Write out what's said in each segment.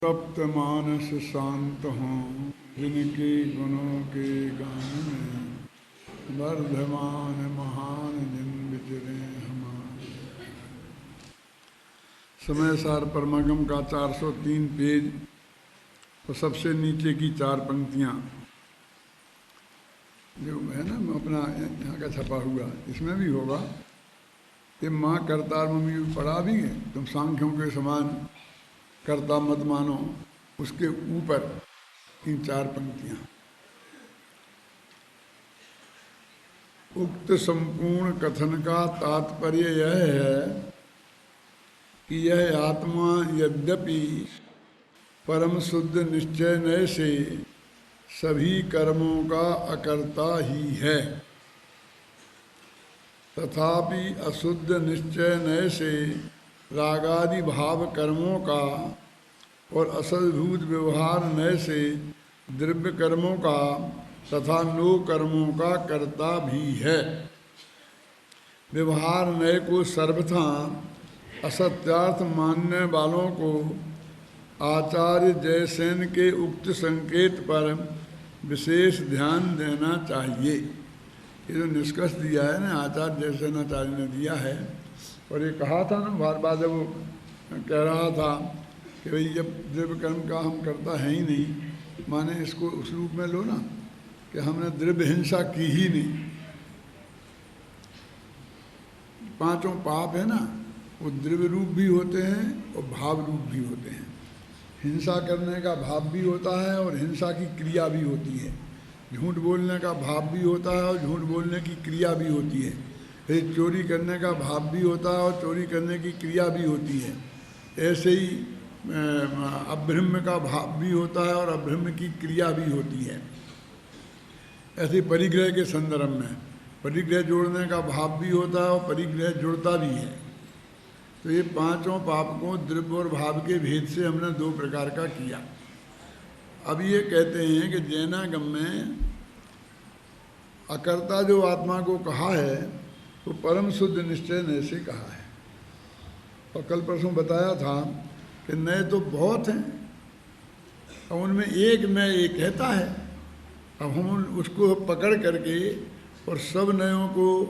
तप्त मानस शांत हों जिनके गुणों के गान में वर्धमान महान जिन विचरे हमारे। समय सार परमागम का 403 पेज और सबसे नीचे की 4 पंक्तियाँ जो है ना अपना यहाँ का छपा हुआ, इसमें भी होगा कि माँ करतार मम्मी पढ़ा भी है, तुम सांख्यों के समान कर्ता मत मानो, उसके ऊपर इन 4 पंक्तियां। उक्त संपूर्ण कथन का तात्पर्य यह है कि यह आत्मा यद्यपि परम शुद्ध निश्चय नय से सभी कर्मों का अकर्ता ही है, तथापि अशुद्ध निश्चय नय से रागादि भाव कर्मों का और असद्भूत व्यवहार नय से द्रव्य कर्मों का तथा नो कर्मों का कर्ता भी है। व्यवहार नय को सर्वथा असत्यार्थ मानने वालों को आचार्य जयसेन के उक्त संकेत पर विशेष ध्यान देना चाहिए। ये जो निष्कर्ष दिया है ना आचार्य जयसेनाचार्य ने दिया है, और ये कहा था ना बार बार जब वो कह रहा था कि भाई जब द्रव्य कर्म का हम करता है ही नहीं, माने इसको उस रूप में लो ना कि हमने द्रव्य हिंसा की ही नहीं। 5 पाप है ना, वो द्रव्य रूप भी होते हैं और भाव रूप भी होते हैं। हिंसा करने का भाव भी होता है और हिंसा की क्रिया भी होती है। झूठ बोलने का भाव भी होता है और झूठ बोलने की क्रिया भी होती है। फिर चोरी करने का भाव भी होता है और चोरी करने की क्रिया भी होती है। ऐसे ही अब्रह्म का भाव भी होता है और अब्रह्म की क्रिया भी होती है। ऐसे परिग्रह के संदर्भ में परिग्रह जोड़ने का भाव भी होता है और परिग्रह जुड़ता भी है। तो ये 5 पाप को द्रव्य और भाव के भेद से हमने 2 प्रकार का किया। अब ये कहते हैं कि जैनागम में अकर्ता जो आत्मा को कहा है वो परम शुद्ध निश्चय नय से कहा है। और कल परसों बताया था कि नय तो बहुत हैं और उनमें एक नय एक कहता है। अब हम उसको पकड़ करके और सब नयों को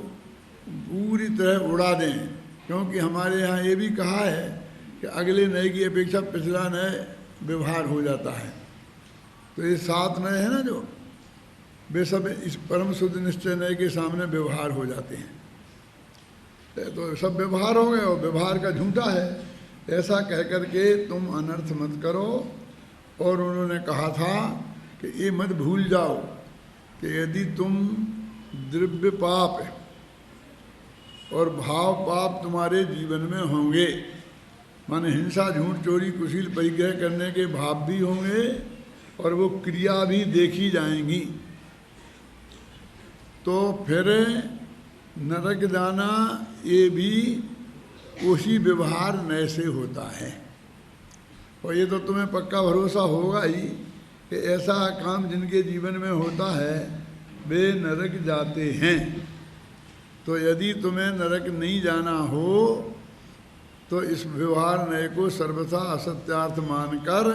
पूरी तरह उड़ा दें, क्योंकि हमारे यहाँ ये भी कहा है कि अगले नय की अपेक्षा पिछला नय व्यवहार हो जाता है। तो ये 7 नय है ना जो वे सब इस परम शुद्ध निश्चय नय के सामने व्यवहार हो जाते हैं। तो सब व्यवहार हो गए और व्यवहार का झूठा है, ऐसा कह कर के तुम अनर्थ मत करो। और उन्होंने कहा था कि ये मत भूल जाओ कि यदि तुम द्रव्य पाप और भाव पाप तुम्हारे जीवन में होंगे, माने हिंसा झूठ चोरी कुशील परिग्रह करने के भाव भी होंगे और वो क्रिया भी देखी जाएंगी, तो फिर नरक जाना ये भी उसी व्यवहार नय से होता है। और ये तो तुम्हें पक्का भरोसा होगा ही कि ऐसा काम जिनके जीवन में होता है वे नरक जाते हैं। तो यदि तुम्हें नरक नहीं जाना हो तो इस व्यवहार नय को सर्वथा असत्यार्थ मानकर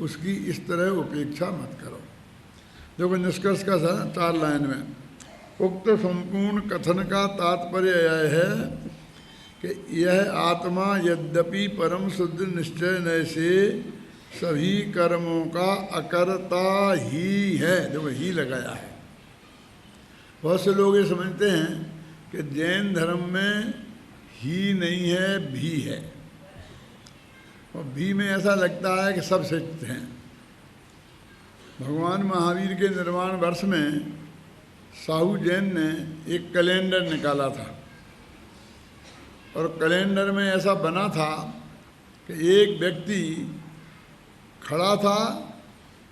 उसकी इस तरह उपेक्षा मत करो। देखो निष्कर्ष का 4 लाइन में उक्त संपूर्ण कथन का तात्पर्य यह है कि यह आत्मा यद्यपि परम शुद्ध निश्चय नय से सभी कर्मों का अकर्ता ही है। देखो ही लगाया है। बहुत से लोग ये समझते हैं कि जैन धर्म में ही नहीं है भी है, और भी में ऐसा लगता है कि सब सत्य हैं। भगवान महावीर के निर्वाण वर्ष में साहू जैन ने एक कैलेंडर निकाला था, और कैलेंडर में ऐसा बना था कि एक व्यक्ति खड़ा था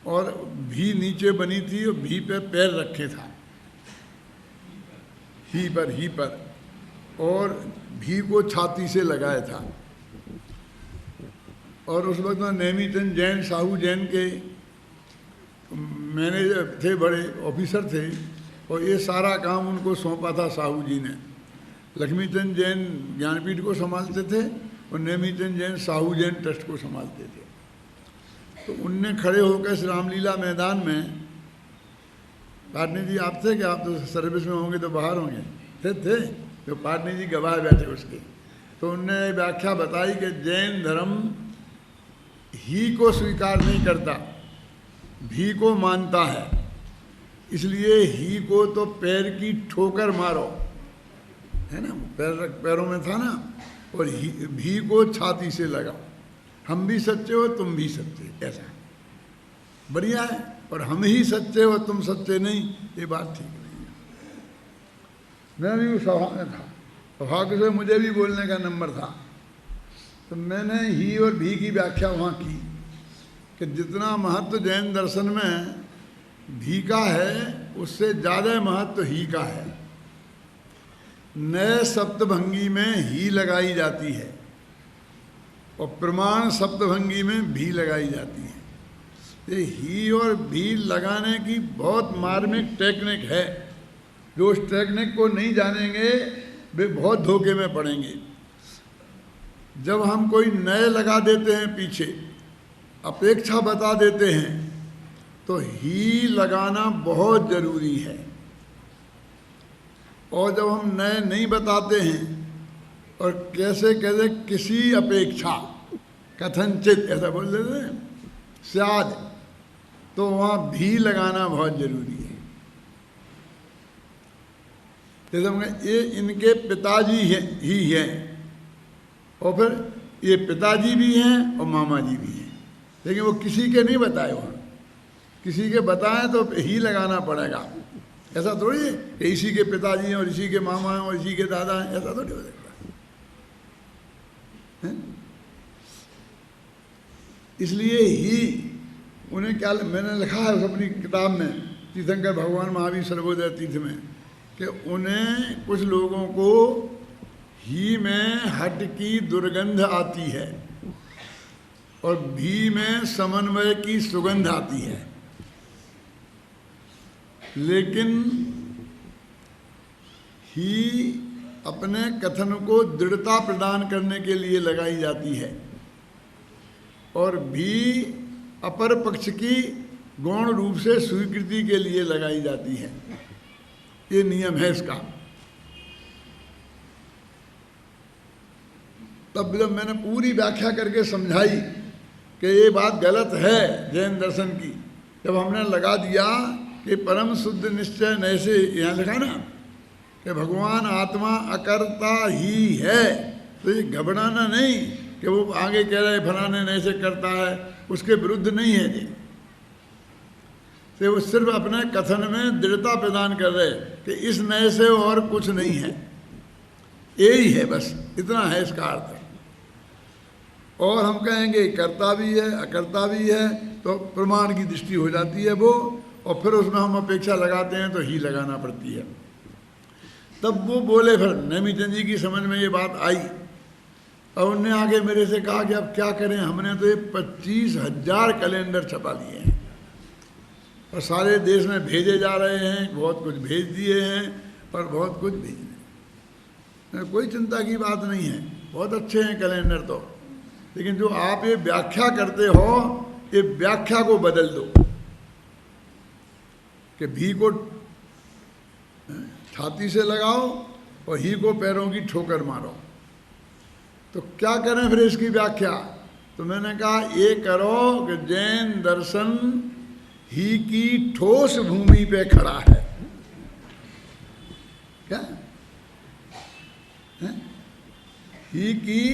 और भी नीचे बनी थी और भी पे पैर रखे था, ही पर, और भी को छाती से लगाया था। और उस वक्त में नेमीचंद जैन साहू जैन के मैनेजर थे, बड़े ऑफिसर थे, और ये सारा काम उनको सौंपा था साहू जी ने। लक्ष्मीचंद जैन ज्ञानपीठ को संभालते थे और नेमीचंद जैन साहू जैन ट्रस्ट को संभालते थे। तो उनने खड़े होकर इस रामलीला मैदान में, पाटनी जी आप थे कि आप तो सर्विस में होंगे तो बाहर होंगे, थे जो पाटनी जी गवाह बैठे उसके, तो उनने व्याख्या बताई कि जैन धर्म ही को स्वीकार नहीं करता, भी को मानता है, इसलिए ही को तो पैर की ठोकर मारो, है ना, पैरों में था ना, और भी को छाती से लगाओ, हम भी सच्चे हो तुम भी सच्चे, ऐसा बढ़िया है। और हम ही सच्चे हो तुम सच्चे नहीं, ये बात ठीक नहीं है। मैं भी उस सभा में था, सौभाग्य से मुझे भी बोलने का नंबर था, तो मैंने ही और भी की व्याख्या वहाँ की कि जितना महत्व जैन दर्शन में भी का है उससे ज़्यादा महत्व ही का है। नए सप्तभंगी में ही लगाई जाती है और प्रमाण सप्तभंगी में भी लगाई जाती है। ये ही और भी लगाने की बहुत मार्मिक टेक्निक है, जो उस टेक्निक को नहीं जानेंगे वे बहुत धोखे में पड़ेंगे। जब हम कोई नए लगा देते हैं, पीछे अपेक्षा बता देते हैं, तो ही लगाना बहुत ज़रूरी है। और जब हम नए नहीं बताते हैं और कैसे कैसे किसी अपेक्षा कथनचित ऐसा बोल देते हैं शायद, तो वहाँ भी लगाना बहुत ज़रूरी है। जैसे हम कहें ये इनके पिताजी ही हैं, और फिर ये पिताजी भी हैं और मामा जी भी हैं, लेकिन वो किसी के नहीं बताए वहाँ, किसी के बताएं तो ही लगाना पड़ेगा। ऐसा थोड़ी है कि इसी के पिताजी हैं और इसी के मामा हैं और इसी के दादा हैं, ऐसा थोड़ी हो सकता है। इसलिए ही उन्हें क्या, मैंने लिखा है उस अपनी किताब में तीर्थंकर भगवान महावीर सर्वोदय तीर्थ में, कि उन्हें कुछ लोगों को ही में हट की दुर्गंध आती है और भी में समन्वय की सुगंध आती है, लेकिन ही अपने कथन को दृढ़ता प्रदान करने के लिए लगाई जाती है और भी अपर पक्ष की गौण रूप से स्वीकृति के लिए लगाई जाती है। ये नियम है इसका। तब जब मैंने पूरी व्याख्या करके समझाई कि ये बात गलत है जैन दर्शन की, जब हमने लगा दिया कि परम शुद्ध निश्चय नैसे, यहाँ लिखा ना कि भगवान आत्मा अकर्ता ही है, तो ये घबराना नहीं कि वो आगे कह रहे फलाने नैसे करता है, उसके विरुद्ध नहीं है जी। तो वो सिर्फ अपने कथन में दृढ़ता प्रदान कर रहे कि इस नए से और कुछ नहीं है, यही है, बस इतना है इसका अर्थ। और हम कहेंगे कर्ता भी है अकर्ता भी है, तो प्रमाण की दृष्टि हो जाती है वो, और फिर उसमें हम अपेक्षा लगाते हैं तो ही लगाना पड़ती है। तब वो बोले, फिर नेमीचंद जी की समझ में ये बात आई और उनने आगे मेरे से कहा कि अब क्या करें, हमने तो ये 25,000 कैलेंडर छपा लिए हैं और सारे देश में भेजे जा रहे हैं, बहुत कुछ भेज दिए हैं और बहुत कुछ भेजने, कोई चिंता की बात नहीं है, बहुत अच्छे हैं कैलेंडर तो, लेकिन जो आप ये व्याख्या करते हो, ये व्याख्या को बदल दो कि भी को छाती से लगाओ और ही को पैरों की ठोकर मारो। तो क्या करें फिर इसकी व्याख्या? तो मैंने कहा ये करो कि जैन दर्शन ही की ठोस भूमि पे खड़ा है। क्या है? ही की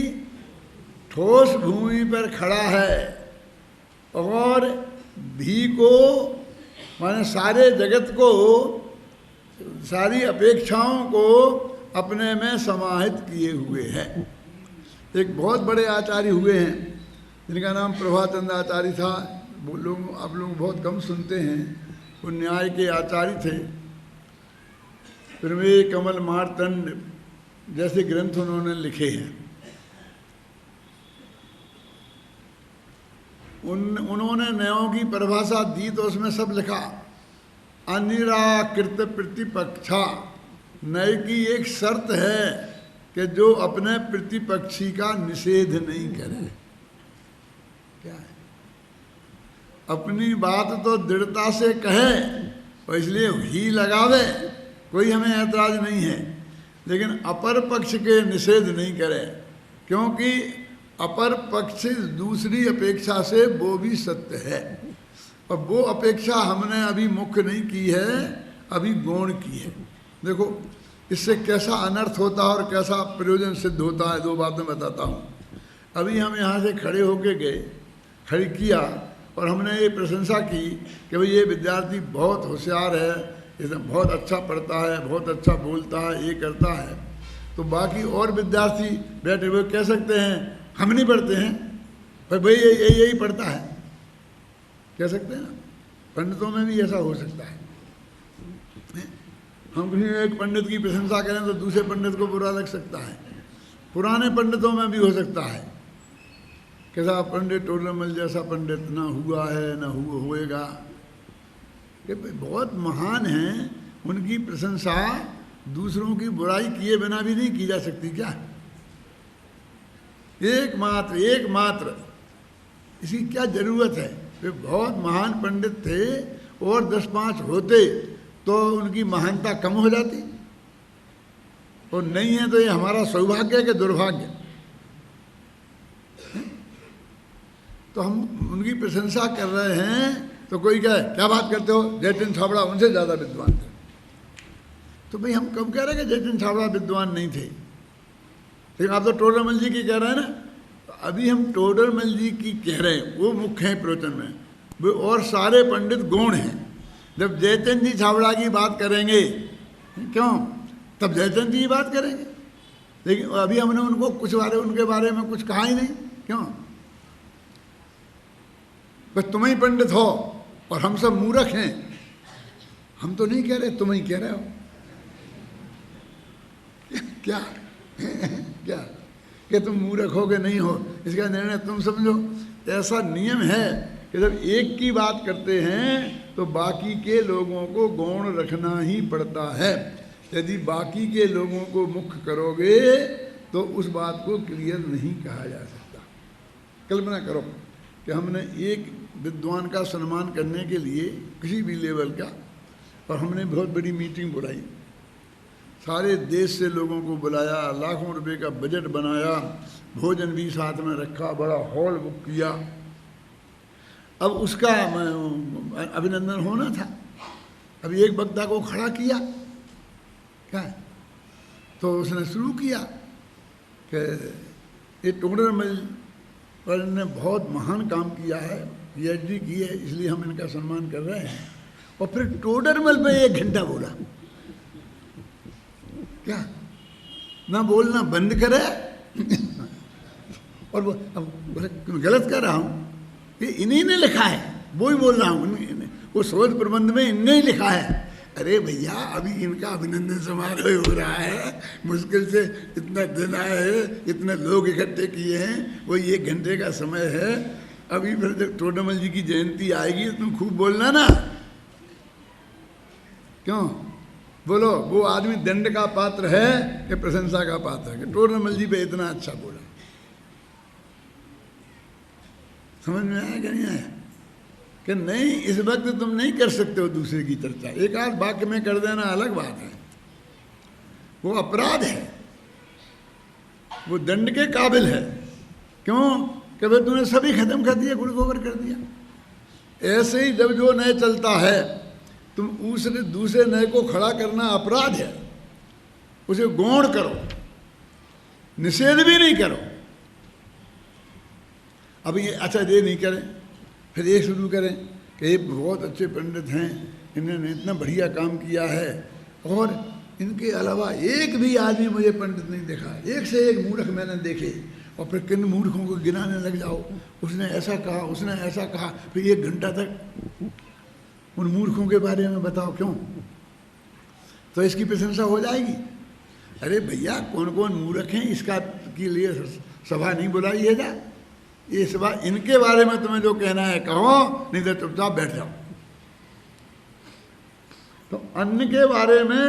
ठोस भूमि पर खड़ा है और भी को माने सारे जगत को, सारी अपेक्षाओं को अपने में समाहित किए हुए है। एक बहुत बड़े आचार्य हुए हैं जिनका नाम प्रभाचंद आचार्य था, वो लोग आप लोग बहुत कम सुनते हैं, वो न्याय के आचार्य थे। प्रमेय कमल मार्तंड जैसे ग्रंथ उन्होंने लिखे हैं। उन्होंने न्यायों की परिभाषा दी तो उसमें सब लिखा, अनिराकृत प्रतिपक्षा, न्याय की एक शर्त है कि जो अपने प्रतिपक्षी का निषेध नहीं करे। क्या है? अपनी बात तो दृढ़ता से कहे और इसलिए ही लगावे, कोई हमें ऐतराज नहीं है, लेकिन अपर पक्ष के निषेध नहीं करे, क्योंकि अपर पक्ष दूसरी अपेक्षा से वो भी सत्य है, और वो अपेक्षा हमने अभी मुख्य नहीं की है, अभी गौण की है। देखो इससे कैसा अनर्थ होता है और कैसा प्रयोजन सिद्ध होता है, दो बातें बताता हूँ। अभी हम यहाँ से खड़े होके गए, खड़ी किया और हमने ये प्रशंसा की कि भाई ये विद्यार्थी बहुत होशियार है, इसमें बहुत अच्छा पढ़ता है, बहुत अच्छा बोलता है, ये करता है। तो बाकी और विद्यार्थी बैठे हुए कह सकते हैं हम नहीं पढ़ते हैं, भाई यही पढ़ता है, कह सकते हैं ना। पंडितों में भी ऐसा हो सकता है। हम कहीं एक पंडित की प्रशंसा करें तो दूसरे पंडित को बुरा लग सकता है। पुराने पंडितों में भी हो सकता है, कैसा पंडित टोडरमल जैसा पंडित ना हुआ है ना होएगा, कि बहुत महान हैं, उनकी प्रशंसा दूसरों की बुराई किए बिना भी नहीं की जा सकती क्या? एकमात्र इसकी क्या जरूरत है? वे बहुत महान पंडित थे और 10-5 होते तो उनकी महानता कम हो जाती, और नहीं है तो ये हमारा सौभाग्य के दुर्भाग्य। तो हम उनकी प्रशंसा कर रहे हैं तो कोई कहे क्या बात करते हो, जयचंद छाबड़ा उनसे ज़्यादा विद्वान थे। तो भाई हम कब कह रहे हैं कि जयचंद छाबड़ा विद्वान नहीं थे? लेकिन आप तो टोडरमल जी की कह रहे हैं ना, तो अभी हम टोडरमल जी की कह रहे हैं, वो मुख्य हैं प्रवचन में, वो और सारे पंडित गौण हैं। जब जयचंद जी छाबड़ा की बात करेंगे, क्यों, तब जयचंद जी की बात करेंगे, लेकिन अभी हमने उनको उनके बारे में कुछ कहा ही नहीं। क्यों? बस तुम ही पंडित हो और हम सब मूर्ख हैं। हम तो नहीं कह रहे, तुम ही कह रहे हो। क्या क्या कि तुम मूर्ख हो कि नहीं हो, इसका निर्णय तुम समझो। ऐसा नियम है कि जब एक की बात करते हैं तो बाकी के लोगों को गौण रखना ही पड़ता है। यदि बाकी के लोगों को मुख्य करोगे तो उस बात को क्लियर नहीं कहा जा सकता। कल्पना करो कि हमने एक विद्वान का सम्मान करने के लिए किसी भी लेवल का, और हमने बहुत बड़ी मीटिंग बुलाई, सारे देश से लोगों को बुलाया, लाखों रुपए का बजट बनाया, भोजन भी साथ में रखा, बड़ा हॉल बुक किया। अब उसका अभिनंदन होना था। अब एक वक्ता को खड़ा किया, क्या तो उसने शुरू किया कि ये टोडरमल पर ने बहुत महान काम किया है, PhD की है, इसलिए हम इनका सम्मान कर रहे हैं। और फिर टोडरमल पे 1 घंटा बोला। क्या ना बोलना बंद करे और वो गलत कर रहा हूँ, ये इन्हीं ने लिखा है, वो ही बोल रहा हूँ, वो शोध प्रबंध में इनने ही लिखा है। अरे भैया अभी इनका अभिनंदन समारोह हो रहा है, मुश्किल से इतना दिन आए है, इतने लोग इकट्ठे किए हैं, वो 1 घंटे का समय है। अभी फिर जब टोडरमल जी की जयंती आएगी तो तुम खूब बोलना ना। क्यों बोलो? वो आदमी दंड का पात्र है कि प्रशंसा का पात्र है कि टोडरमल जी पे इतना अच्छा बोला? समझ में आया कि नहीं आया? कि नहीं, इस वक्त तुम नहीं कर सकते हो दूसरे की चर्चा। एक आध वाक्य में कर देना अलग बात है, वो अपराध है, वो दंड के काबिल है। क्यों? कि भाई तूने सभी खत्म कर दिया, गुड़ गोबर कर दिया। ऐसे ही जब जो नए चलता है, तुम दूसरे नए को खड़ा करना अपराध है। उसे गौण करो, निषेध भी नहीं करो। अब ये अच्छा ये नहीं करें, फिर ये शुरू करें कि ये बहुत अच्छे पंडित हैं, इन्होंने इतना बढ़िया काम किया है, और इनके अलावा एक भी आदमी मुझे पंडित नहीं देखा, एक से एक मूर्ख मैंने देखे। और फिर किन मूर्खों को गिनाने लग जाओ, उसने ऐसा कहा, उसने ऐसा कहा, फिर 1 घंटा तक उन मूर्खों के बारे में बताओ। क्यों? तो इसकी प्रशंसा हो जाएगी। अरे भैया कौन कौन मूर्ख हैं इसका के लिए सभा नहीं बुलाई है जा, ये सभा इनके बारे में तुम्हें जो कहना है कहो, नहीं तो चुपचाप बैठ जाओ। तो अन्य के बारे में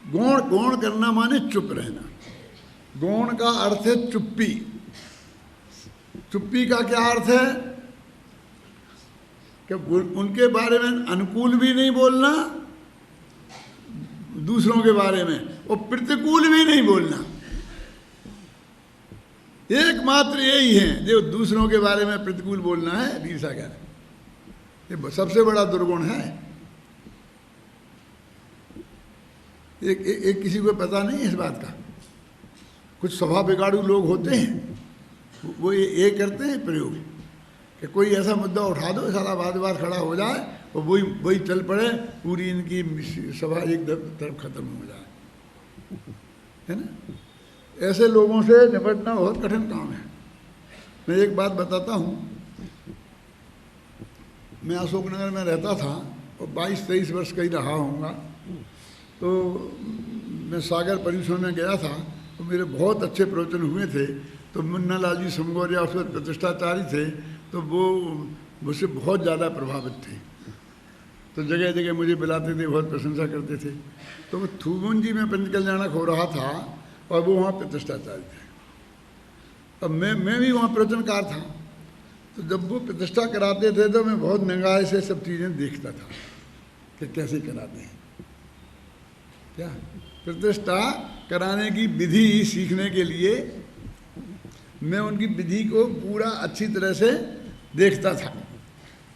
गौण करना माने चुप रहना। गौण का अर्थ है चुप्पी। चुप्पी का क्या अर्थ है? कि उनके बारे में अनुकूल भी नहीं बोलना, दूसरों के बारे में, और प्रतिकूल भी नहीं बोलना। एकमात्र यही है जो दूसरों के बारे में प्रतिकूल बोलना है, ईर्ष्या कह रहे, ये सबसे बड़ा दुर्गुण है। एक किसी को पता नहीं है इस बात का। कुछ स्वभाव बिगाड़ू लोग होते हैं, वो ये करते हैं प्रयोग कि कोई ऐसा मुद्दा उठा दो, सारा वाद खड़ा हो जाए और वही चल पड़े, पूरी इनकी सभा एक तरफ खत्म हो जाए, है ना। ऐसे लोगों से निपटना बहुत कठिन काम है। मैं एक बात बताता हूँ, मैं अशोकनगर में रहता था और 22-23 वर्ष का ही रहा होऊंगा। तो मैं सागर परिसर में गया था, तो मेरे बहुत अच्छे प्रवचन हुए थे। तो मुन्ना लाल जी समगौरिया उस वक्त प्रतिष्ठाचारी थे, तो वो मुझसे बहुत ज़्यादा प्रभावित थे। तो जगह जगह मुझे बुलाते थे, बहुत प्रशंसा करते थे। तो वो थूबुन जी में पंच कल्याणक हो रहा था और वो वहाँ प्रतिष्ठाचारी थे। अब मैं भी वहाँ प्रवचनकार था। तो जब वो प्रतिष्ठा कराते थे तो मैं बहुत निगाह से सब चीज़ें देखता था कि कैसे कराते हैं। क्या प्रतिष्ठा कराने की विधि सीखने के लिए मैं उनकी विधि को पूरा अच्छी तरह से देखता था।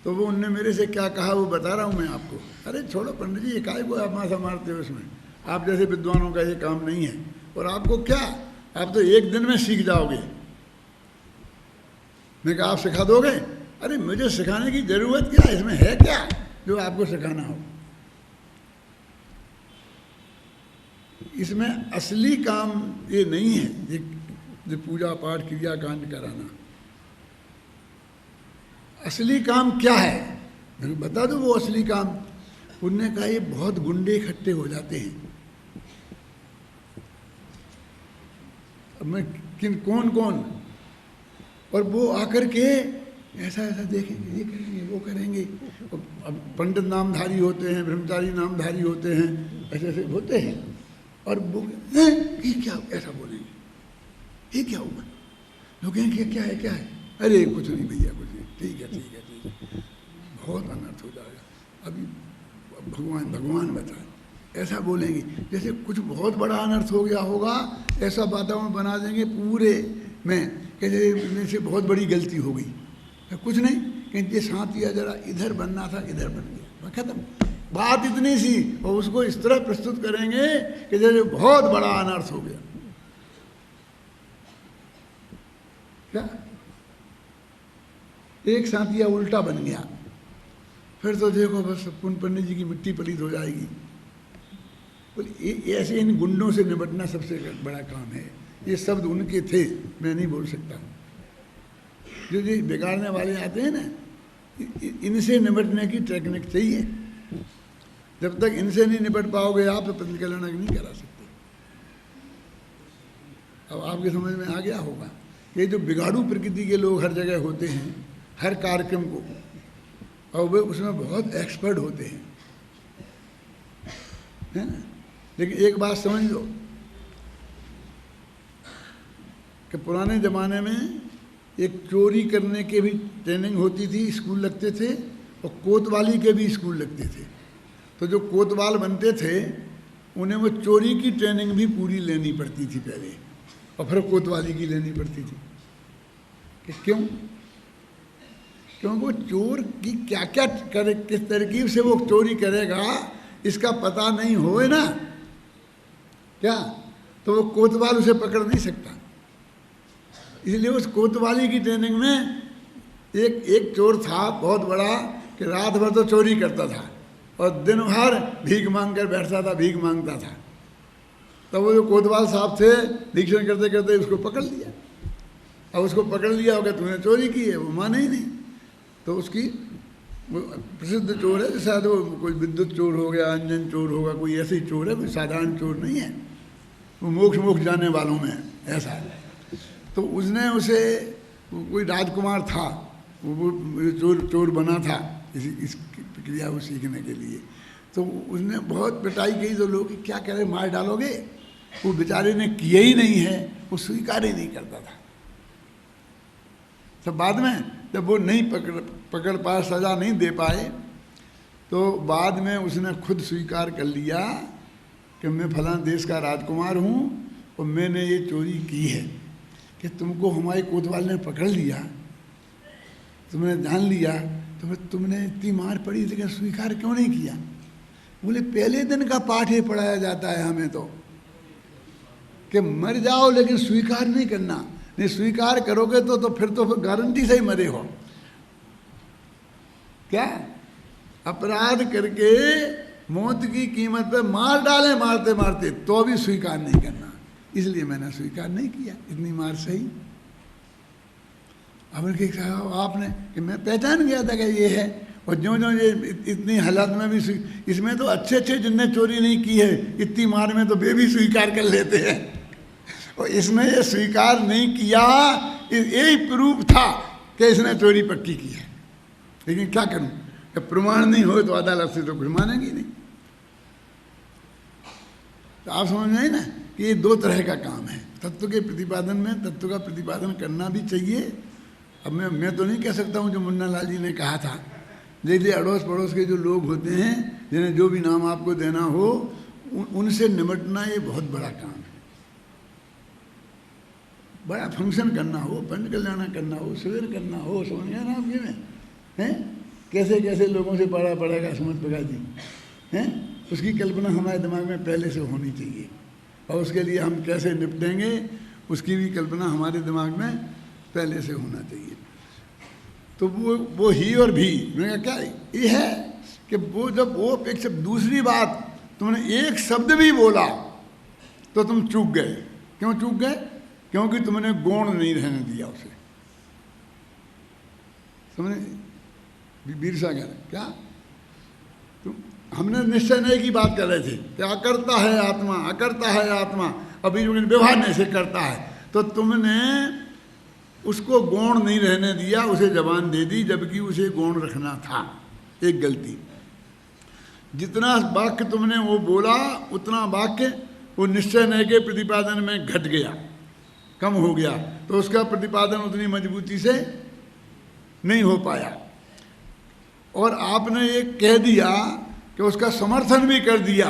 तो वो उनने मेरे से क्या कहा वो बता रहा हूँ मैं आपको। अरे छोड़ो पंडित जी, ये काहे को आप माथा मारते हो इसमें, आप जैसे विद्वानों का ये काम नहीं है। और आपको क्या, आप तो एक दिन में सीख जाओगे। मैं कहा आप सिखा दोगे? अरे मुझे सिखाने की जरूरत क्या है, इसमें है क्या जो आपको सिखाना हो। इसमें असली काम ये नहीं है जो पूजा पाठ क्रिया कांड कराना। असली काम क्या है मैंने बता दो। वो असली काम, उनने कहा ये बहुत गुंडे इकट्ठे हो जाते हैं। अब मैं कौन कौन, और वो आकर के ऐसा ऐसा देखेंगे, ये करेंगे वो करेंगे। अब पंडित नामधारी होते हैं, ब्रह्मचारी नामधारी होते हैं, ऐसे ऐसे होते हैं। और वो ये क्या ऐसा बोलेंगे, ये क्या हुआ, लोग कहेंगे क्या है क्या है। अरे कुछ नहीं भैया कुछ नहीं, ठीक है ठीक है ठीक है। बहुत अनर्थ हो जाएगा। अभी भगवान बताए, ऐसा बोलेंगे जैसे कुछ बहुत बड़ा अनर्थ हो गया होगा। ऐसा वातावरण बना देंगे पूरे में कि जैसे बहुत बड़ी गलती हो गई। कुछ नहीं, कि ये साथिया जरा इधर बनना था इधर बन गया, खत्म। बात इतनी सी, और उसको इस तरह प्रस्तुत करेंगे कि जैसे बहुत बड़ा अनर्थ हो गया। क्या एक साथिया उल्टा बन गया, फिर तो देखो बस पुन पंडित जी की मिट्टी पलीत हो जाएगी। ऐसे इन गुंडों से निपटना सबसे बड़ा काम है। ये शब्द उनके थे, मैं नहीं बोल सकता। जो बिगाड़ने वाले आते हैं ना, इनसे निपटने की टेक्निक चाहिए। जब तक इनसे नहीं निपट पाओगे आप तो पंच कल्याणक नहीं करा सकते। अब आपके समझ में आ गया होगा कि जो बिगाड़ू प्रकृति के लोग हर जगह होते हैं, हर कार्यक्रम को, और वे उसमें बहुत एक्सपर्ट होते हैं, है ना। लेकिन एक बात समझ लो कि पुराने ज़माने में एक चोरी करने के भी ट्रेनिंग होती थी, स्कूल लगते थे, और कोतवाली के भी स्कूल लगते थे। तो जो कोतवाल बनते थे उन्हें वो चोरी की ट्रेनिंग भी पूरी लेनी पड़ती थी पहले, और फिर कोतवाली की लेनी पड़ती थी। कि क्यों? क्योंकि वो चोर की क्या क्या करे, किस तरकीब से वो चोरी करेगा, इसका पता नहीं होए ना क्या, तो वो कोतवाल उसे पकड़ नहीं सकता। इसलिए उस कोतवाली की ट्रेनिंग में एक चोर था बहुत बड़ा, कि रात भर तो चोरी करता था और दिन भर भीख मांग कर बैठता था, भीख मांगता था। तब वो जो कोतवाल साहब थे, निरीक्षण करते करते उसको पकड़ लिया। अब उसको पकड़ लिया होगा, तूने चोरी की है, वो माने ही नहीं। तो उसकी वो प्रसिद्ध चोर है, शायद वो कोई विद्युत चोर हो गया, अंजन चोर होगा, कोई ऐसे ही चोर है, कोई साधारण चोर नहीं है। वो मोक्ष जाने वालों में ऐसा है। तो उसने उसे, कोई राजकुमार था, वो चोर बना था इस प्रक्रिया को सीखने के लिए। तो उसने बहुत पिटाई की, तो लोग क्या करें, मार डालोगे। वो बेचारे ने किया ही नहीं है, वो स्वीकार ही नहीं करता था। तो बाद में जब वो नहीं पकड़ पाए, सज़ा नहीं दे पाए, तो बाद में उसने खुद स्वीकार कर लिया कि मैं फलां देश का राजकुमार हूँ और मैंने ये चोरी की है। कि तुमको हमारे कोतवाल ने पकड़ लिया, तुमने जान लिया, तो फिर तुमने इतनी मार पड़ी लेकिन स्वीकार क्यों नहीं किया? बोले पहले दिन का पाठ ही पढ़ाया जाता है हमें तो, कि मर जाओ लेकिन स्वीकार नहीं करना। नहीं स्वीकार करोगे तो फिर गारंटी से ही मरे हो। क्या अपराध करके मौत की कीमत पे मार डालें मारते मारते, तो भी स्वीकार नहीं करना। इसलिए मैंने स्वीकार नहीं किया, इतनी मार सही। अब उनके कहा आपने कि मैं पहचान गया था कि ये है, और जो ये इतनी हालत में भी इसमें तो अच्छे अच्छे जिनने चोरी नहीं की है, इतनी मार में तो वे भी स्वीकार कर लेते हैं, और इसमें ये स्वीकार नहीं किया, यही प्रूफ था कि इसने चोरी पक्की की है। लेकिन क्या करूं, जब प्रमाण नहीं हो तो अदालत से तो कुछ मानेंगी नहीं। तो आप समझ में ना कि ये दो तरह का काम है। तत्व के प्रतिपादन में तत्व का प्रतिपादन करना भी चाहिए। अब मैं तो नहीं कह सकता हूँ जो मुन्ना लाल जी ने कहा था, जैसे अड़ोस पड़ोस के जो लोग होते हैं जिन्हें जो भी नाम आपको देना हो, उनसे निमटना ये बहुत बड़ा काम है। बड़ा फंक्शन करना हो, पंच कल्याण करना हो, शिविर करना हो, समझ गया ना आपके में हैं, कैसे कैसे लोगों से पढ़ा पड़ेगा समझ प्रकाश जी हैं, उसकी कल्पना हमारे दिमाग में पहले से होनी चाहिए, और उसके लिए हम कैसे निपटेंगे उसकी भी कल्पना हमारे दिमाग में पहले से होना चाहिए। तो वो ही और भी, मैंने कहा क्या ये है कि वो जब वो अपेक्षा दूसरी बात तुमने एक शब्द भी बोला तो तुम चूक गए। क्यों चूक गए? क्योंकि तुमने गौण नहीं रहने दिया उसे। समझे? बीरसा कह रहे क्या, तुम हमने निश्चय नहीं की बात कर रहे थे कि अकर्ता है आत्मा, अकर्ता है आत्मा, अभी जो व्यवहार नहीं से करता है, तो तुमने उसको गौण नहीं रहने दिया, उसे जबान दे दी, जबकि उसे गौण रखना था। एक गलती, जितना वाक्य तुमने वो बोला उतना वाक्य वो निश्चय नहीं के प्रतिपादन में घट गया, कम हो गया, तो उसका प्रतिपादन उतनी मजबूती से नहीं हो पाया। और आपने ये कह दिया कि उसका समर्थन भी कर दिया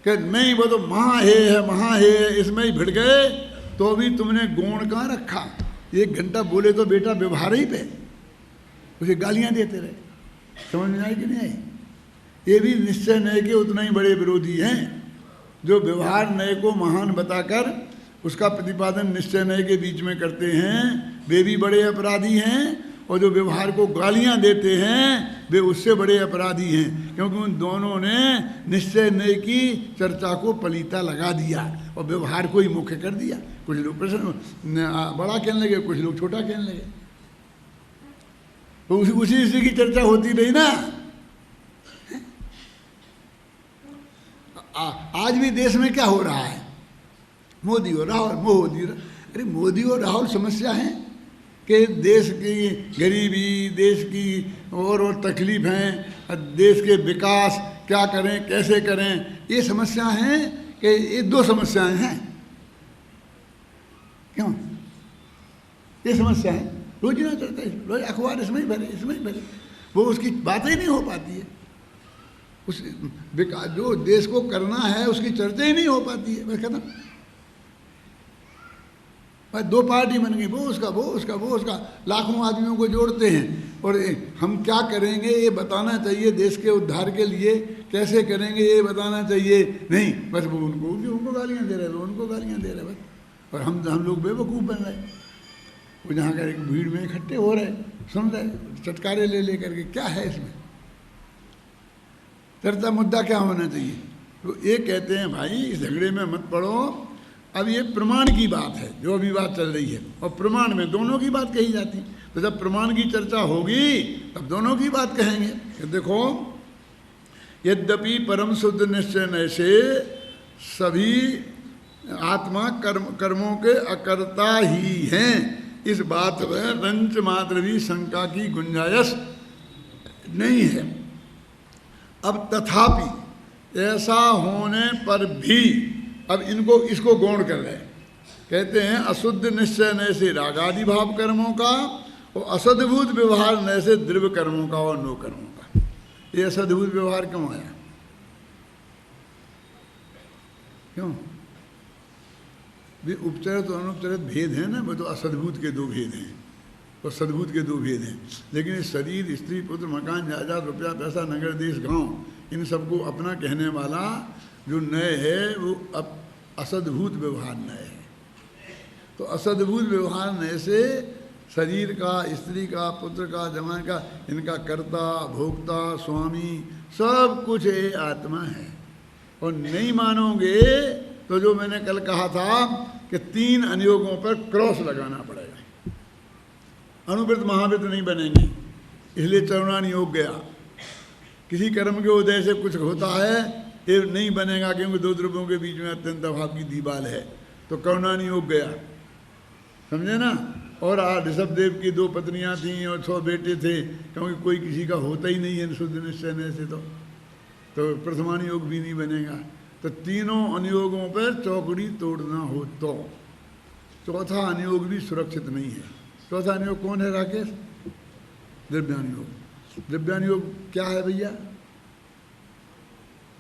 कि नहीं वो तो महा है महा है, इसमें ही भिड़ गए, तो भी तुमने गौण कहाँ रखा? 1 घंटा बोले तो बेटा व्यवहार ही पे उसे गालियां देते रहे। समझ में आई कि नहीं आई? ये भी निश्चय नय के उतना ही बड़े विरोधी हैं, जो व्यवहार नय को महान बताकर उसका प्रतिपादन निश्चय नय के बीच में करते हैं, वे भी बड़े अपराधी हैं, और जो व्यवहार को गालियां देते हैं वे उससे बड़े अपराधी हैं, क्योंकि उन दोनों ने निश्चय नय की चर्चा को पलीता लगा दिया और व्यवहार को ही मुख्य कर दिया। कुछ लोग प्रश्न बड़ा कहने लगे, कुछ लोग छोटा कहने लगे, तो उसी की चर्चा होती रही ना। आज भी देश में क्या हो रहा है? मोदी और राहुल, अरे मोदी और राहुल समस्या है कि देश की गरीबी, देश की और तकलीफ हैं, देश के विकास क्या करें कैसे करें, ये समस्या हैं कि ये 2 समस्याएं हैं। क्यों ये समस्या है? रोज ना चलता है, रोज अखबार इसमें ही भरे, वो उसकी बातें ही नहीं हो पाती है। उस विकास जो देश को करना है उसकी चर्चा ही नहीं हो पाती है। बस खत्म। भाई 2 पार्टी बन गई, वो उसका, लाखों आदमियों को जोड़ते हैं, और हम क्या करेंगे ये बताना चाहिए, देश के उद्धार के लिए कैसे करेंगे ये बताना चाहिए। नहीं, बस वो उनको गालियाँ दे रहे, उनको गालियाँ दे रहे बस, और हम लोग बेवकूफ़ बन रहे। वो जहाँ का एक भीड़ में इकट्ठे हो रहे, सुन रहे, चटकारे ले करके। क्या है इसमें चर्चा? मुद्दा क्या होना चाहिए? तो ये कहते हैं भाई इस झगड़े में मत पड़ो। अब ये प्रमाण की बात है जो अभी बात चल रही है, और प्रमाण में दोनों की बात कही जाती है। तो जब प्रमाण की चर्चा होगी तब दोनों की बात कहेंगे कि देखो, यद्यपि परम शुद्ध निश्चय नय से सभी आत्मा कर्मों के अकर्ता ही हैं, इस बात में रंच मात्र भी शंका की गुंजाइश नहीं है। अब तथापि ऐसा होने पर भी, अब इसको गौण कर रहे हैं, कहते हैं अशुद्ध निश्चय नय से रागादि भाव कर्मों का और असद्भूत व्यवहार न से द्रव्य कर्मों का और नो कर्मों का। ये असद्भूत व्यवहार क्यों आया? क्यों? भी उपचरित और अनुपचरित भेद है ना, वो तो असद्भूत के दो भेद हैं और सद्भूत के दो भेद हैं। लेकिन इस शरीर, स्त्री, पुत्र, मकान, जायदाद, रुपया, पैसा, नगर, देश, गांव, इन सबको अपना कहने वाला जो नय है वो अब असद्भूत व्यवहार नय है। तो असद्भूत व्यवहार नय से शरीर का, स्त्री का, पुत्र का, जमाई का, इनका कर्ता, भोक्ता, स्वामी सब कुछ ये आत्मा है। और नहीं मानोगे तो जो मैंने कल कहा था कि 3 अनुयोगों पर क्रॉस लगाना पड़ेगा, अनुवृत्त महावृत्त नहीं बनेंगे। इसलिए चरणान योग गया। किसी कर्म के उदय से कुछ होता है ये नहीं बनेगा, क्योंकि 2 द्रव्यों के बीच में अत्यंत अभाव की दीवाल है, तो करुणान योग गया, समझे ना। और ऋषभदेव की 2 पत्नियां थीं और 6 बेटे थे, क्योंकि कोई किसी का होता ही नहीं है शुद्ध निश्चय से, तो प्रथमान योग भी नहीं बनेगा। तो तीनों अनुयोगों पर चौकड़ी तोड़ना हो तो चौथा अनुयोग भी सुरक्षित नहीं है। चौथा अनुयोग कौन है राकेश? द्रव्यानुयोग। द्रव्यानुयोग क्या है भैया?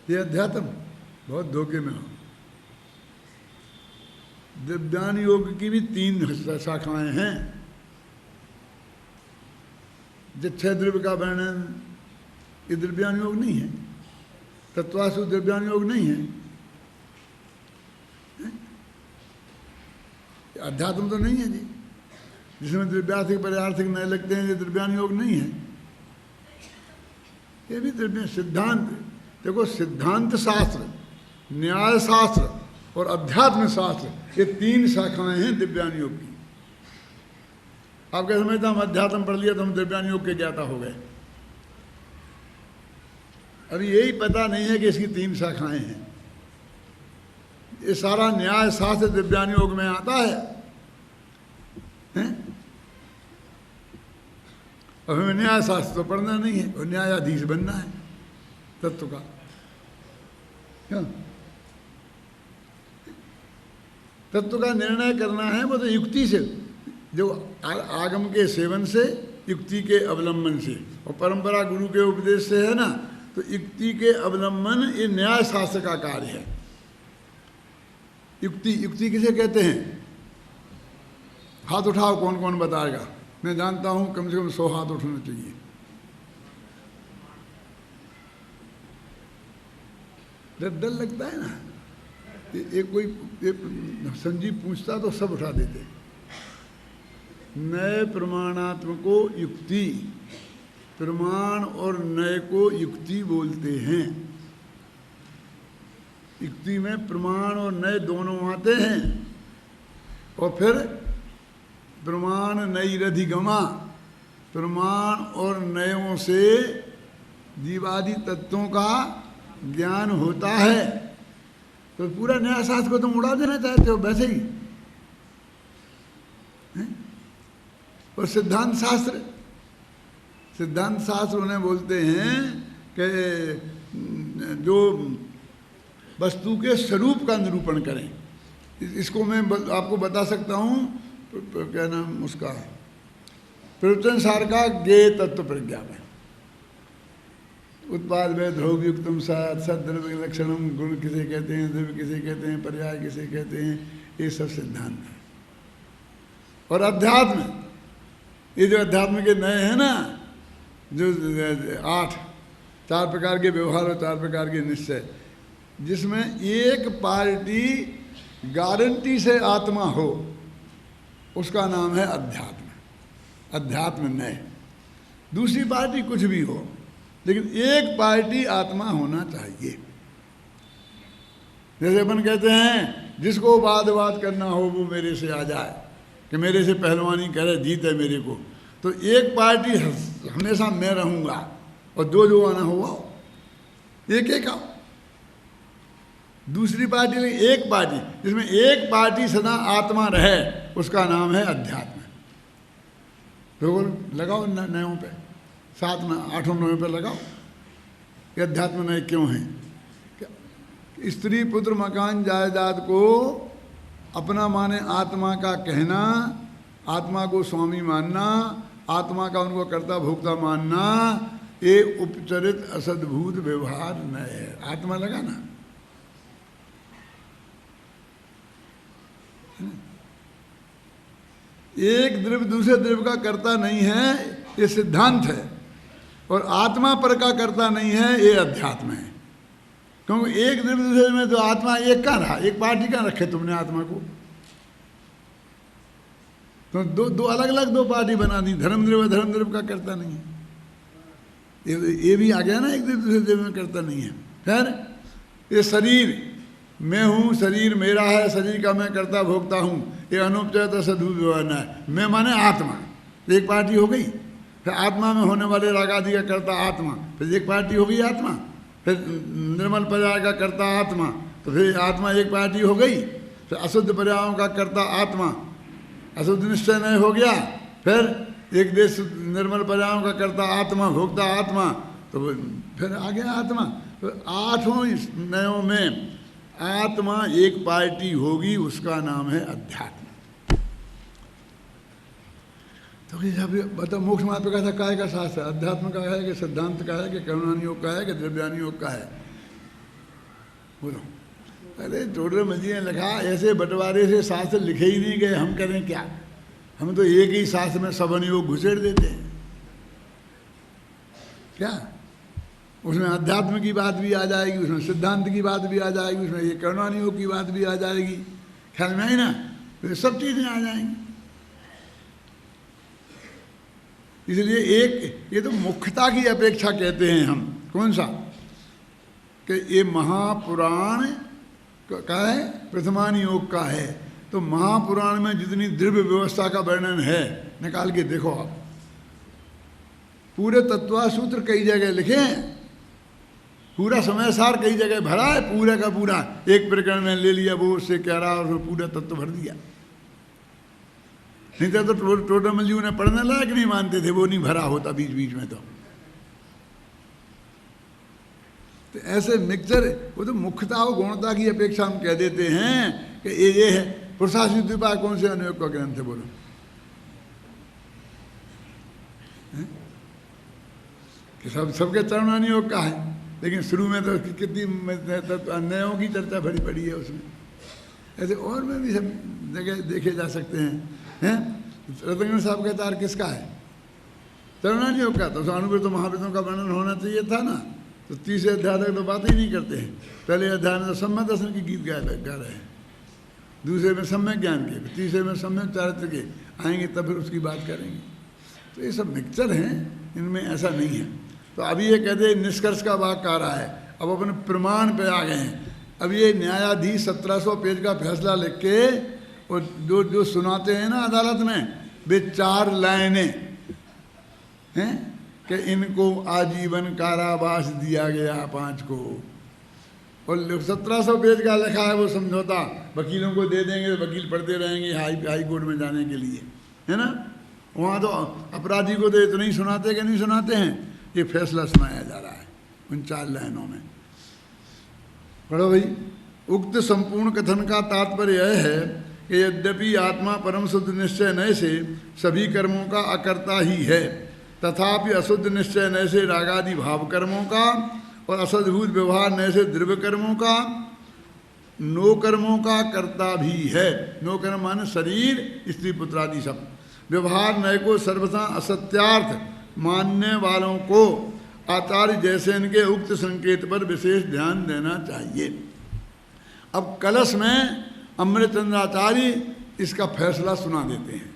ये अध्यात्म, बहुत धोखे में हो। द्रव्यानुयोग की भी 3 शाखाएं हैं। जो 6 द्रव्य का वर्णन, ये द्रव्यानुयोग नहीं है। तत्वासु द्रव्यानुयोग नहीं है। अध्यात्म तो नहीं है जी, जिसमें द्रव्यार्थिक पर्यार्थिक नए लगते हैं, ये द्रव्यानुयोग नहीं है। ये भी द्रव्य सिद्धांत। देखो, सिद्धांत शास्त्र, न्याय शास्त्र और अध्यात्म शास्त्र, ये 3 शाखाएं हैं द्रव्यानुयोग की। आप क्या समझते हम अध्यात्म पढ़ लिया तो हम द्रव्यानुयोग के ज्ञाता हो गए? अभी यही पता नहीं है कि इसकी 3 शाखाएं हैं। ये सारा न्याय शास्त्र द्रव्यानुयोग में आता है, हैं? अब हमें न्याय शास्त्र तो पढ़ना नहीं है और न्यायाधीश बनना है तत्व का। क्यों? तत्व का निर्णय करना है वो तो युक्ति से, जो आगम के सेवन से, युक्ति के अवलंबन से, और परंपरा गुरु के उपदेश से है ना। तो युक्ति के अवलंबन ये न्याय शास्त्र का कार्य है। युक्ति किसे कहते हैं? हाथ उठाओ, कौन कौन बताएगा? मैं जानता हूं कम से कम 100 हाथ उठना चाहिए। डर लगता है ना। एक कोई संजीव पूछता तो सब उठा देते। नए प्रमाणात्मको युक्ति, प्रमाण और नय को युक्ति बोलते हैं। युक्ति में प्रमाण और नय दोनों आते हैं। और फिर प्रमाण नैरधिगमा, प्रमाण और नयों से जीवादि तत्वों का ज्ञान होता है। तो पूरा न्याय शास्त्र को तुम उड़ा देना चाहते हो वैसे ही है? और सिद्धांत शास्त्र, सिद्धांत शास्त्र उन्हें बोलते हैं कि जो वस्तु के स्वरूप का निरूपण करें। इसको मैं आपको बता सकता हूँ, क्या नाम उसका, प्रवचन सार का ज्ञेय तत्व प्रज्ञा में। उत्पाद व ध्रुव युक्तम सद्द्रव्य लक्षणम, गुण किसे कहते हैं, द्रव्य किसे कहते हैं, पर्याय किसे कहते हैं, ये सब सिद्धांत है। और अध्यात्म, ये जो अध्यात्म के नए हैं ना, जो 8 4 प्रकार के व्यवहार और 4 प्रकार के निश्चय, जिसमें एक पार्टी गारंटी से आत्मा हो, उसका नाम है अध्यात्म। अध्यात्म नय। दूसरी पार्टी कुछ भी हो, लेकिन एक पार्टी आत्मा होना चाहिए। जैसे अपन कहते हैं जिसको वाद करना हो वो मेरे से आ जाए, कि मेरे से पहलवानी करे, जीते मेरे को। तो एक पार्टी हमेशा मैं रहूँगा और जो आना हुआ एक आओ। दूसरी पार्टी नहीं, एक पार्टी, जिसमें एक पार्टी सदा आत्मा रहे, उसका नाम है अध्यात्म। तो लगाओ नयों पे, 7 में 8 9 पे लगाओ कि अध्यात्म नय क्यों है। स्त्री पुत्र मकान जायदाद को अपना माने आत्मा का कहना, आत्मा को स्वामी मानना आत्मा का उनको कर्ता भोक्ता मानना ये उपचरित असद्भूत व्यवहार न है। आत्मा लगा ना, एक द्रव्य दूसरे द्रव्य का कर्ता नहीं है, ये सिद्धांत है। और आत्मा पर का कर्ता नहीं है, ये अध्यात्म है। क्योंकि एक द्रव्य दूसरे में तो आत्मा एक का रहा, एक पार्टी का रखे तुमने आत्मा को, तो दो अलग अलग दो पार्टी बना दी। धर्म द्रव्य का कर्ता नहीं है, ये भी आ गया ना, एक दूसरे द्रव्य में कर्ता नहीं है। फिर ये शरीर मैं हूँ, शरीर मेरा है, शरीर का मैं कर्ता भोगता हूँ, ये अनुपचरित असद्भूत व्यवहार है। मैं माने आत्मा, एक पार्टी हो गई। फिर आत्मा में होने वाले राग आदि का कर्ता आत्मा, फिर एक पार्टी हो गई आत्मा। फिर निर्मल पर्याय का कर्ता आत्मा, तो फिर आत्मा एक पार्टी हो गई। फिर अशुद्ध पर्यायों का कर्ता आत्मा, अशुद्ध निश्चय नहीं हो गया। फिर एक देश निर्मल पर्यायों का कर्ता आत्मा, भोक्ता आत्मा, तो फिर आ गया आत्मा। तो आठों नयों में आत्मा एक पार्टी होगी, उसका नाम है अध्यात्म। तो जब बता मोक्ष मार्ग का था, काय का शास्त्र है, अध्यात्म का है कि सिद्धांत का है कि करुणान योग का है कि द्रव्यान योग का है, बोलो। अरे टोडर जी ने लिखा, ऐसे बंटवारे से शास्त्र लिखे ही नहीं गए, हम करें क्या? हम तो एक ही शास्त्र में सब योग घुसेड़ देते हैं। क्या उसमें अध्यात्म की बात भी आ जाएगी, उसमें सिद्धांत की बात भी आ जाएगी, उसमें ये करुणान योग की बात भी आ जाएगी, ख्याल में आई ना? तो सब चीज़ें आ जाएंगी। इसलिए एक ये तो मुख्यता की अपेक्षा कहते हैं हम। कौन सा? कि ये महापुराण का है, प्रथमान योग का है। तो महापुराण में जितनी द्रव्य व्यवस्था का वर्णन है, निकाल के देखो आप, पूरे तत्वा सूत्र कई जगह लिखे हैं, पूरा समय सार कई जगह भरा है, पूरा का पूरा एक प्रकरण में ले लिया, वो उससे कह रहा और पूरा तत्व भर दिया। नहीं तो टोडरमल जी उन्हें पढ़ने लायक नहीं मानते थे, वो नहीं भरा होता बीच बीच में। तो ऐसे मिक्सचर, वो तो मुख्यता और गुणता की अपेक्षा हम कह देते हैं कि ये है। पुरुषार्थ उपाय कौन से अनुयोग का ग्रंथ है, बोलो? कि सबके चरणानी योग का है, लेकिन शुरू में तो कितनी अन्यायों की चर्चा भरी पड़ी है उसमें। ऐसे और में भी सब जगह देखे जा सकते हैं। रतनगंज साहब का तार किसका है? चरणानी योग का। तो अनुवृत्त महावृत्तों का वर्णन होना चाहिए था ना। तो तीसरे अध्याय तक तो बात ही नहीं करते हैं। पहले अध्याय में तो सम्यक दर्शन की गीत गा रहे हैं, दूसरे में सम्यक ज्ञान के, तीसरे में सम्यक चारित्र के आएंगे, तब फिर उसकी बात करेंगे। तो ये सब मिक्सचर हैं, इनमें ऐसा नहीं है। तो अभी ये कहते हैं निष्कर्ष का वाक्य आ रहा है, अब अपने प्रमाण पे आ गए हैं। अब ये न्यायाधीश 1700 पेज का फैसला लिख के और जो सुनाते हैं ना अदालत में, वे 4 लाइनें हैं कि इनको आजीवन कारावास दिया गया 5 को। और 1700 पेज का लिखा है वो समझौता, वकीलों को दे देंगे, वकील पढ़ते रहेंगे हाई कोर्ट में जाने के लिए, है ना। वहाँ तो अपराधी को तो इतना ही सुनाते कि नहीं सुनाते हैं, ये फैसला सुनाया जा रहा है उन 4 लाइनों में। पढ़ो भाई। उक्त संपूर्ण कथन का तात्पर्य यह है कि यद्यपि आत्मा परम शुद्ध निश्चय नय से सभी कर्मों का अकर्ता ही है, तथापि अशुद्ध निश्चय नय से रागादि भाव कर्मों का और असद्भूत व्यवहार नय से द्रव्य कर्मों का, नो कर्मों का कर्ता भी है। नो कर्म माने शरीर, स्त्री पुत्र आदि सब। व्यवहार नय को सर्वथा असत्यार्थ मानने वालों को आचार्य जैसे इनके उक्त संकेत पर विशेष ध्यान देना चाहिए। अब कलश में अमृतचंद्राचार्य इसका फैसला सुना देते हैं।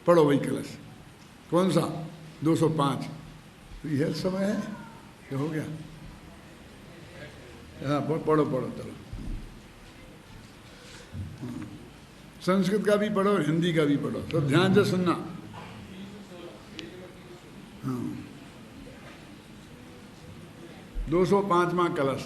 पढ़ो भाई कलश। कौन सा? 205। तो यह समय है, क्या हो गया? हाँ पढ़ो चलो। संस्कृत का भी पढ़ो, हिंदी का भी पढ़ो, तो ध्यान से सुनना। हाँ 205वां कलश।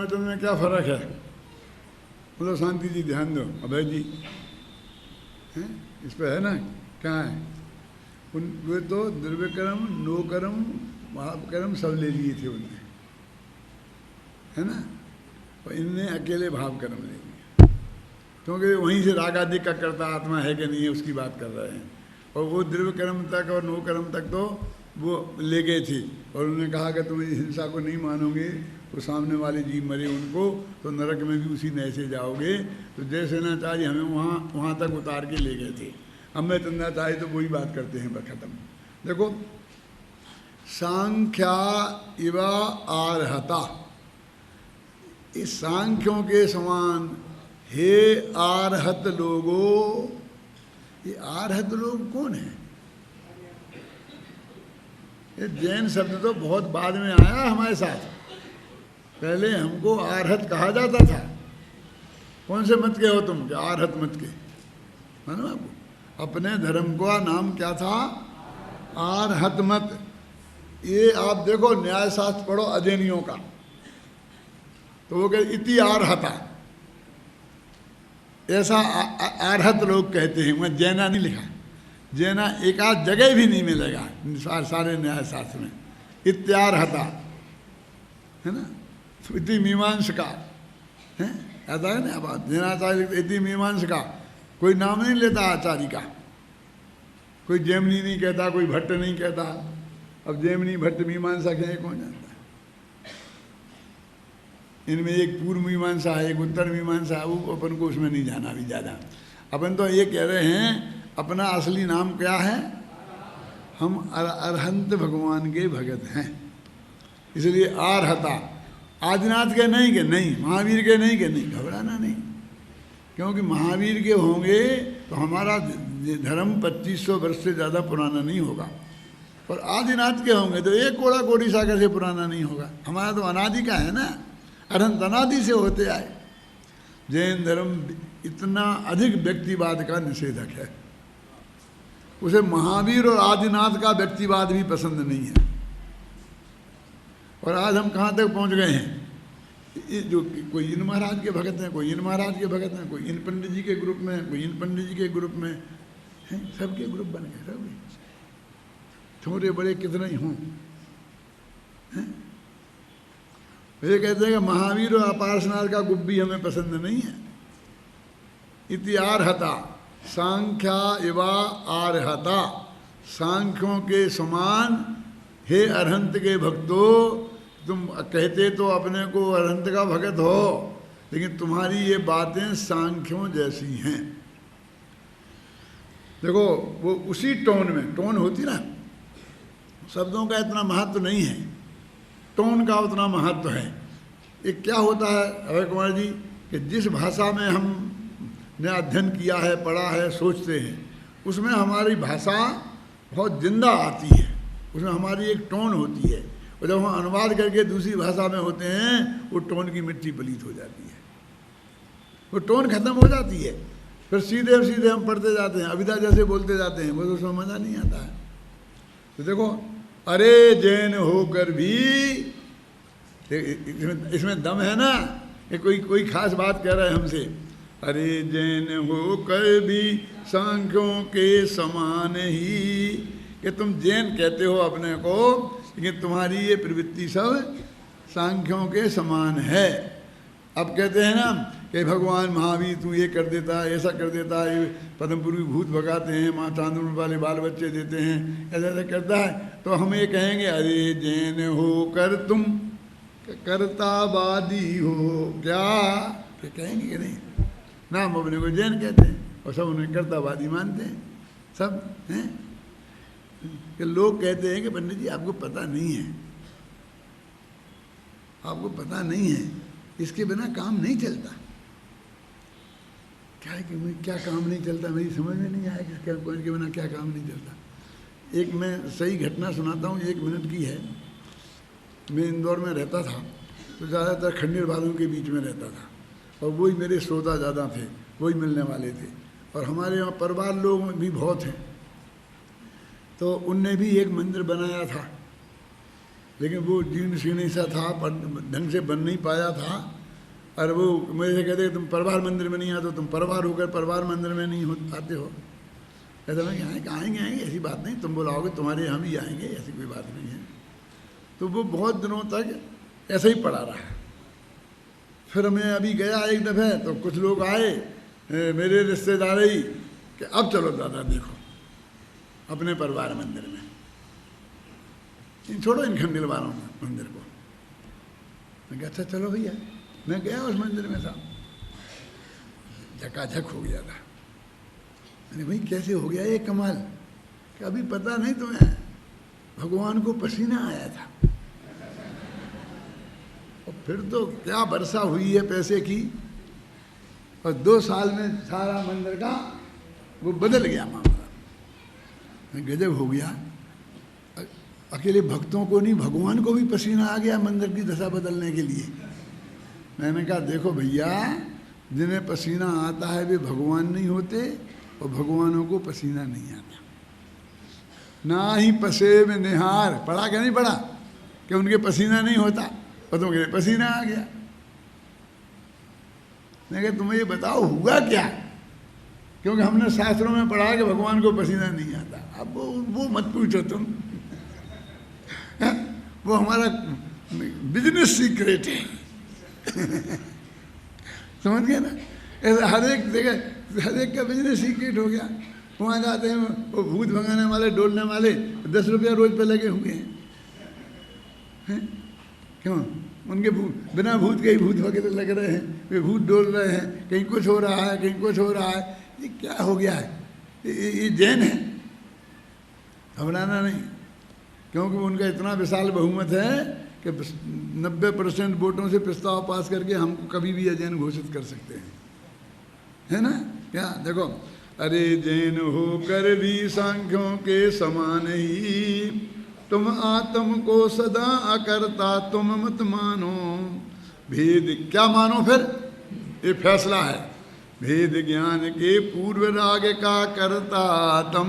रामचंद्र में क्या फ़र्क है? मतलब शांति जी ध्यान दो, अभय जी हैं इस पे है ना, कहाँ है? उन वे तो द्रव्य कर्म, नो कर्म, भाव कर्म सब ले लिए थे उनने, है ना, और इनने अकेले भाव कर्म ले लिए, क्योंकि वहीं से रागादि का कर्ता आत्मा है कि नहीं है उसकी बात कर रहे हैं। और वो द्रव्य कर्म तक और नो कर्म तक तो वो ले गए थे, और उन्होंने कहा कि तुम हिंसा को नहीं मानोगे तो सामने वाले जीव मरे उनको तो नरक में भी उसी नए से जाओगे। तो जय सेनाचार्य हमें वहाँ तक उतार के ले गए थे। अब मैं चंद्राचार्य तो वही बात करते हैं, बस खत्म। देखो, सांख्या इवा आर्हता, इस सांख्यों के समान हे आर्हत लोगों। ये आर्हत लोग कौन है? ये जैन शब्द तो बहुत बाद में आया हमारे साथ, पहले हमको आर्हत कहा जाता था। कौन से मत के हो तुम? क्या आर्हत मत के? मालूम आपको? अपने धर्म का नाम क्या था? आर्हत मत। ये आप देखो न्याय शास्त्र पढ़ो अजैनियों का, तो वो कहते इति आर्हता, ऐसा आर्हत लोग कहते हैं। मैं जैना नहीं लिखा, जैना एक आध जगह भी नहीं मिलेगा सारे न्याय शास्त्र में। इत्यार्हता है ना, इति मीमांसका है, ऐसा है ना। अब जैनाचार्य इति मीमांसका, कोई नाम नहीं लेता आचार्य का, कोई जैमिनी नहीं कहता, कोई भट्ट नहीं कहता। अब जैमिनी भट्ट मीमांसा क्या है कौन जानता है? इनमें एक पूर्व मीमांसा है, एक उत्तर मीमांसा है, वो अपन को उसमें नहीं जाना अभी ज़्यादा। अपन तो ये कह रहे हैं अपना असली नाम क्या है? हम अरहंत भगवान के भगत हैं, इसलिए आर्हता। आदिनाथ के नहीं, के नहीं, महावीर के नहीं, के नहीं, घबराना नहीं, क्योंकि महावीर के होंगे तो हमारा धर्म 2500 वर्ष से ज़्यादा पुराना नहीं होगा, और आदिनाथ के होंगे तो एक कोड़ा कोड़ी सागर से पुराना नहीं होगा। हमारा तो अनादि का है ना, अनंत अनादि से होते आए। जैन धर्म इतना अधिक व्यक्तिवाद का निषेधक है, उसे महावीर और आदिनाथ का व्यक्तिवाद भी पसंद नहीं है। और आज हम कहाँ तक पहुँच गए हैं? जो कोई इन महाराज के भगत हैं, कोई इन महाराज के भगत हैं, कोई इन पंडित जी के ग्रुप में, कोई इन पंडित जी के ग्रुप में हैं, सबके ग्रुप बन गए सब, छोटे बड़े कितने ही हों। ये कहते हैं कि महावीर और अपार्शनाथ का गुब्बी हमें पसंद नहीं है। इति आर्हता, सांख्या इवा आर्हता, सांख्यों के समान हे अरहंत के भक्तों। तुम कहते तो अपने को अरहंत का भगत हो, लेकिन तुम्हारी ये बातें सांख्यों जैसी हैं। देखो वो उसी टोन में, टोन होती ना, शब्दों का इतना महत्व नहीं है, टोन का उतना महत्व है। एक क्या होता है अभय कुमार जी, कि जिस भाषा में हमने अध्ययन किया है, पढ़ा है, सोचते हैं, उसमें हमारी भाषा बहुत जिंदा आती है, उसमें हमारी एक टोन होती है। और जब हम अनुवाद करके दूसरी भाषा में होते हैं, वो टोन की मिट्टी पलीत हो जाती है, वो टोन खत्म हो जाती है। फिर सीधे सीधे हम पढ़ते जाते हैं, अविदा जैसे बोलते जाते हैं, वो तो उसमें मज़ा नहीं आता है। तो देखो, अरे जैन होकर भी, इसमें दम है ना, कि कोई खास बात कह रहा है हमसे। अरे जैन होकर भी सांख्यों के समान ही, कि तुम जैन कहते हो अपने को, लेकिन तुम्हारी ये प्रवृत्ति सब सांख्यों के समान है। अब कहते हैं ना कि भगवान महावीर तू ये कर देता है, ऐसा कर देता है, पद्म पूर्वी भूत भगाते हैं, माँ चांदूर वाले बाल बच्चे देते हैं, ऐसा ऐसा करता है। तो हम ये कहेंगे अरे जैन होकर तुम कर्तावादी हो क्या? फिर कहेंगे कि नहीं, नाम अपने को जैन कहते हैं और सब उन्हें कर्तावादी मानते हैं सब हैं। कि लोग कहते हैं कि पंडित जी आपको पता नहीं है, आपको पता नहीं है, इसके बिना काम नहीं चलता। क्या है कि मुझे क्या काम नहीं चलता, मेरी समझ में नहीं आया कि इसके बिना क्या काम नहीं चलता। एक मैं सही घटना सुनाता हूँ, 1 मिनट की है। मैं इंदौर में रहता था, तो ज़्यादातर खंडेर वालों के बीच में रहता था, और वही मेरे श्रोता ज़्यादा थे, वही मिलने वाले थे। और हमारे यहाँ परिवार लोग भी बहुत हैं, तो उनने भी एक मंदिर बनाया था, लेकिन वो जीर्ण शीर्ण सा था, ढंग से बन नहीं पाया था। और वो मेरे से कहते तुम परवार मंदिर में नहीं आते, तुम परवार होकर परवार मंदिर में नहीं आते हो। कहते मैं आएंगे आएंगे, ऐसी बात नहीं, तुम बुलाओगे तुम्हारे यहाँ भी आएंगे, ऐसी कोई बात नहीं है। तो वो बहुत दिनों तक ऐसे ही पड़ा रहा। फिर मैं अभी गया एक दफ़े, तो कुछ लोग आए मेरे रिश्तेदार ही कि अब चलो दादा देखो अपने परिवार मंदिर में, छोड़ो इन खंडिल वालों मंदिर को। मैं कहा अच्छा चलो भैया। मैं गया उस मंदिर में, था झकाझक हो गया था। मैंने भाई कैसे हो गया ये कमाल, कि अभी पता नहीं तुम्हें भगवान को पसीना आया था। और फिर तो क्या वर्षा हुई है पैसे की, और 2 साल में सारा मंदिर का वो बदल गया मामला। गजब हो गया। अकेले भक्तों को नहीं, भगवान को भी पसीना आ गया मंदिर की दशा बदलने के लिए। मैंने कहा देखो भैया, जिन्हें पसीना आता है वे भगवान नहीं होते, और भगवानों को पसीना नहीं आता। ना ही पसे में निहार, पढ़ा क्या नहीं पढ़ा कि उनके पसीना नहीं होता, और तुमके पसीना आ गया। मैं कहा तुम्हें ये बताओ हुआ क्या, क्योंकि हमने शास्त्रों में पढ़ा कि भगवान को पसीना नहीं आता। अब वो मत पूछो तुम, वो हमारा बिजनेस सीक्रेट है। समझ गए ना, ऐसा हर एक जगह हर एक का बिजनेस सीक्रेट हो गया। वहाँ जाते हैं वो भूत भगाने वाले, डोलने वाले 10 रुपया रोज पे लगे हुए हैं। क्यों? उनके बिना भूत के ही भूत वगैरह लग रहे हैं, वे भूत डोल रहे हैं, कहीं कुछ हो रहा है, कहीं कुछ हो रहा है। ये क्या हो गया है? ये जैन है, घबराना नहीं, क्योंकि उनका इतना विशाल बहुमत है कि 90% वोटों से प्रस्ताव पास करके हमको कभी भी अजैन घोषित कर सकते हैं, है ना? क्या देखो, अरे जैन होकर भी सांख्यों के समान ही, तुम आत्म को सदा अकर्ता तुम मत मानो। भेद क्या मानो? फिर ये फैसला है, भेद ज्ञान के पूर्व राग का करता तुम,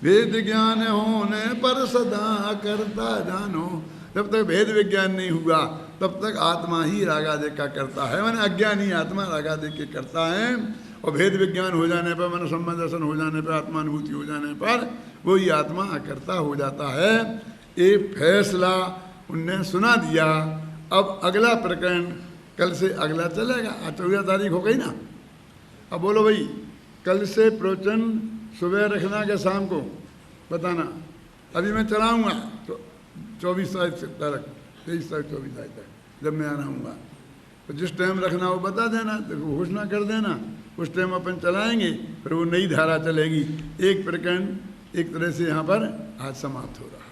भेद ज्ञान होने पर सदा करता जानो। जब तक भेद विज्ञान नहीं हुआ तब तक आत्मा ही रागादेश का करता है, माने अज्ञानी आत्मा रागादेश के करता है। और भेद विज्ञान हो जाने पर, मन संबंध दर्शन हो जाने पर, आत्मानुभूति हो जाने पर वही आत्मा अकर्ता हो जाता है। ये फैसला उनने सुना दिया। अब अगला प्रकरण कल से अगला चलेगा। आज 14 तारीख हो गई ना। अब बोलो भाई, कल से प्रवचन सुबह रखना के शाम को बताना। अभी मैं चलाऊँगा तो 24 तारीख तक, 23 तारीख 24 तारीख तक जब मैं आना हूँगा, तो जिस टाइम रखना वो बता देना, तो घोषणा कर देना, उस टाइम अपन चलाएंगे। फिर वो नई धारा चलेगी। एक प्रकरण एक तरह से यहाँ पर आज समाप्त हो रहा है।